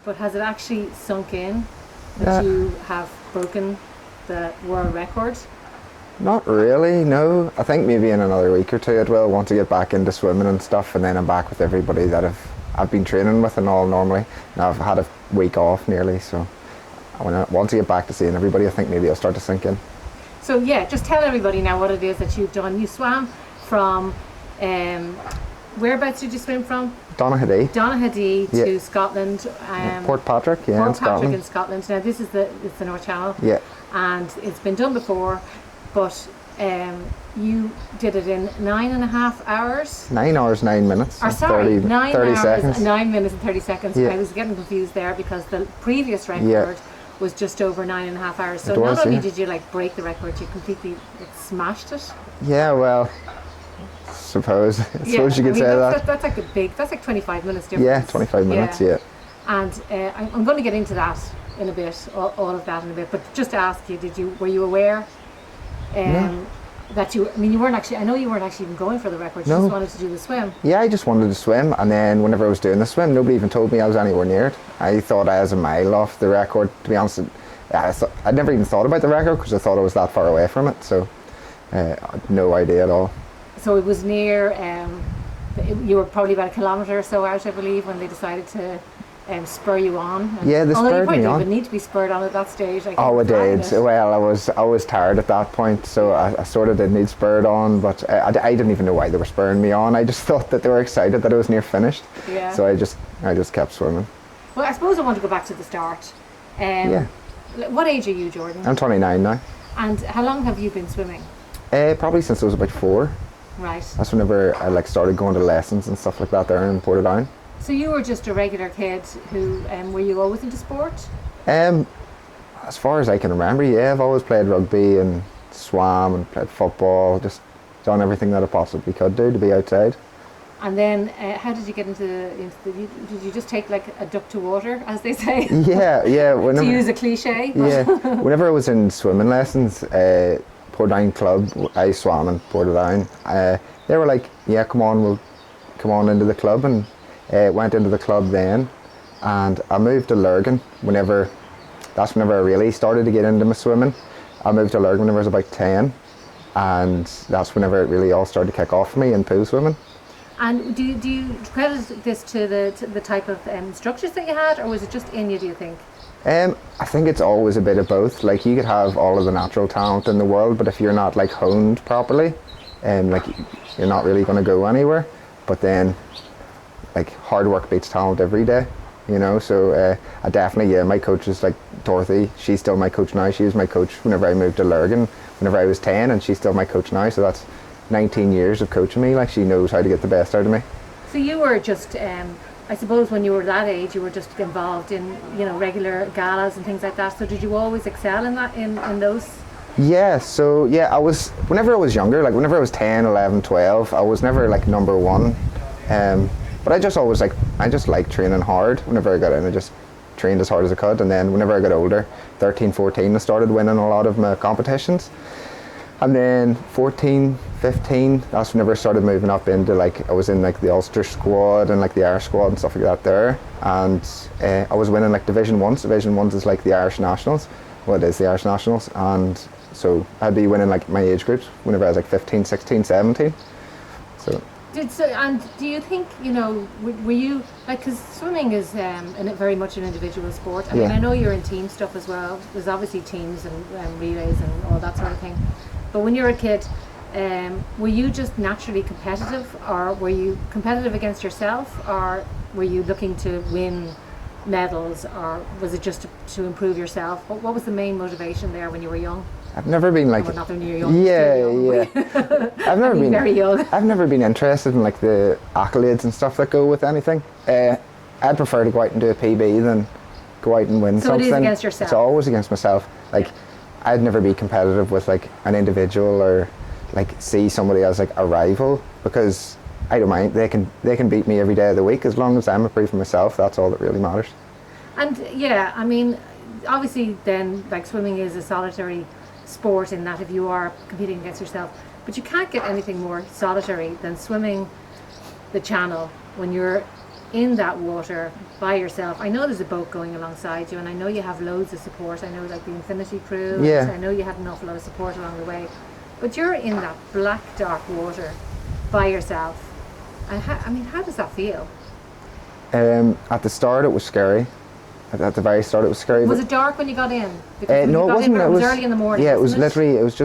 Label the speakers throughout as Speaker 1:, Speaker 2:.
Speaker 1: but has it actually sunk in that you have broken the world record?
Speaker 2: Not really, no. I think maybe in another week or two it will, want to get back into swimming and stuff, and then I'm back with everybody that I've been training with and all normally. Now I've had a week off nearly, so when I want to get back to seeing everybody, I think maybe it'll start to sink in.
Speaker 1: So yeah, just tell everybody now what it is that you've done. You swam from, whereabouts did you swim from? Donaghadee to Scotland.
Speaker 2: Port Patrick,
Speaker 1: Port Patrick
Speaker 2: Scotland.
Speaker 1: in Scotland. Now this is it's the North Channel.
Speaker 2: Yeah.
Speaker 1: And it's been done before, but you did it in 9.5 hours.
Speaker 2: 9 hours, 9 minutes.
Speaker 1: Or sorry, 9
Speaker 2: 30
Speaker 1: hours,
Speaker 2: seconds.
Speaker 1: 9 minutes and 30 seconds.
Speaker 2: Yeah.
Speaker 1: I was getting confused there because the previous record was just over 9.5 hours. So
Speaker 2: was,
Speaker 1: not only did you like break the record, you completely smashed it.
Speaker 2: Yeah, well, suppose you could say that.
Speaker 1: That's like that's like 25 minutes difference.
Speaker 2: Yeah, 25 minutes, yeah.
Speaker 1: And I'm going to get into that in a bit, all of that in a bit. But just to ask you, were you aware that you weren't actually, I know you weren't actually even going for the record, you just wanted to do the swim.
Speaker 2: Yeah, I just wanted to swim, and then whenever I was doing the swim, nobody even told me I was anywhere near it. I thought I was a mile off the record, to be honest. I'd never even thought about the record because I thought I was that far away from it, so I had no idea at all.
Speaker 1: So it was near, you were probably about a kilometre or so out, I believe, when they decided to spur you on.
Speaker 2: Yeah, they spurred me on.
Speaker 1: Although you probably didn't even need to be spurred on at that stage.
Speaker 2: Oh, I did. Well, I was tired at that point, so I sort of did need spurred on, but I didn't even know why they were spurring me on. I just thought that they were excited that it was near finished.
Speaker 1: Yeah.
Speaker 2: So I just kept swimming.
Speaker 1: Well, I suppose I want to go back to the start. What age are you, Jordan?
Speaker 2: I'm 29 now.
Speaker 1: And how long have you been swimming?
Speaker 2: Probably since I was about 4.
Speaker 1: Right.
Speaker 2: That's whenever I started going to lessons and stuff like that there in Portadown.
Speaker 1: So you were just a regular kid who, were you always into sport?
Speaker 2: As far as I can remember, yeah, I've always played rugby and swam and played football, just done everything that I possibly could do to be outside.
Speaker 1: And then how did you get into did you just take like a duck to water, as they say?
Speaker 2: Yeah.
Speaker 1: To use a cliche.
Speaker 2: Yeah, whenever I was in swimming lessons, Portadown Club, I swam in Portadown. They were like, yeah, come on into the club, and went into the club then, and I moved to Lurgan that's whenever I really started to get into my swimming. I moved to Lurgan whenever I was about 10, and that's whenever it really all started to kick off for me in pool swimming.
Speaker 1: And do you credit this to the type of structures that you had, or was it just in you, do you think?
Speaker 2: I think it's always a bit of both. Like, you could have all of the natural talent in the world, but if you're not like honed properly, you're not really going to go anywhere. But then, like, hard work beats talent every day, so I definitely, my coach is like Dorothy. She's still my coach now. She was my coach whenever I moved to Lurgan whenever I was 10, and she's still my coach now, so that's 19 years of coaching me. Like, she knows how to get the best out of me.
Speaker 1: So you were just I suppose when you were that age you were just involved in regular galas and things like that, so did you always excel in that in those?
Speaker 2: Yeah, so yeah, I was, whenever I was younger, like whenever I was 10, 11, 12, I was never like number one. But I just always liked training hard. Whenever I got in, I just trained as hard as I could. And then whenever I got older, 13, 14, I started winning a lot of my competitions. And then 14, 15, that's whenever I started moving up into I was in the Ulster squad and the Irish squad and stuff like that there. And I was winning Division 1s. Division 1s is the Irish Nationals. Well, it is the Irish Nationals. And so I'd be winning my age groups whenever I was 15, 16, 17. So.
Speaker 1: And do you think, were you, because swimming is very much an individual sport. I mean, I know you're in team stuff as well. There's obviously teams and relays and all that sort of thing. But when you were a kid, were you just naturally competitive, or were you competitive against yourself, or were you looking to win medals, or was it just to improve yourself? What was the main motivation there when you were young?
Speaker 2: I've never been
Speaker 1: well, not when you're young.
Speaker 2: Yeah. I've never been
Speaker 1: very young.
Speaker 2: I've never been interested in the accolades and stuff that go with anything. I'd prefer to go out and do a PB than go out and win something.
Speaker 1: So it is against yourself.
Speaker 2: It's always against myself. I'd never be competitive with an individual or see somebody as a rival, because I don't mind. They can beat me every day of the week as long as I'm improving myself. That's all that really matters. And
Speaker 1: yeah, I mean, obviously then swimming is a solitary sport in that if you are competing against yourself, but you can't get anything more solitary than swimming the channel when you're in that water by yourself. I know there's a boat going alongside you, and I know you have loads of support. I know like the Infinity crew.
Speaker 2: Yeah.
Speaker 1: And I know you had an awful lot of support along the way. But you're in that black, dark water by yourself. And how does that feel?
Speaker 2: At the start, it was scary. At the very start, it was scary.
Speaker 1: Was it dark when you got in? Because when
Speaker 2: No,
Speaker 1: you
Speaker 2: it
Speaker 1: got
Speaker 2: wasn't.
Speaker 1: in,
Speaker 2: It
Speaker 1: was early in the morning.
Speaker 2: Yeah, it was
Speaker 1: wasn't
Speaker 2: literally. It was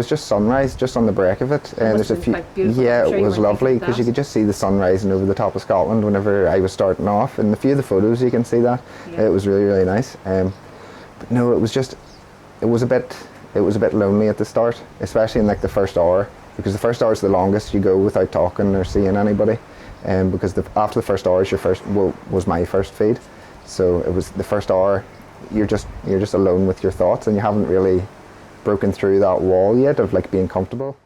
Speaker 2: just sunrise, just on the break of it. And
Speaker 1: must
Speaker 2: there's a
Speaker 1: have
Speaker 2: few.
Speaker 1: been quite beautiful.
Speaker 2: Yeah,
Speaker 1: I'm sure
Speaker 2: it
Speaker 1: you
Speaker 2: was
Speaker 1: weren't
Speaker 2: lovely
Speaker 1: thinking
Speaker 2: because
Speaker 1: that.
Speaker 2: you could just see the sun rising over the top of Scotland whenever I was starting off. And a few of the photos, you can see that.
Speaker 1: Yeah.
Speaker 2: It was really, really nice. But no, it was just. It was a bit lonely at the start, especially in like the first hour, because the first hour is the longest you go without talking or seeing anybody. Because after the first hour is was my first feed, so it was the first hour. You're just alone with your thoughts, and you haven't really broken through that wall yet of like being comfortable.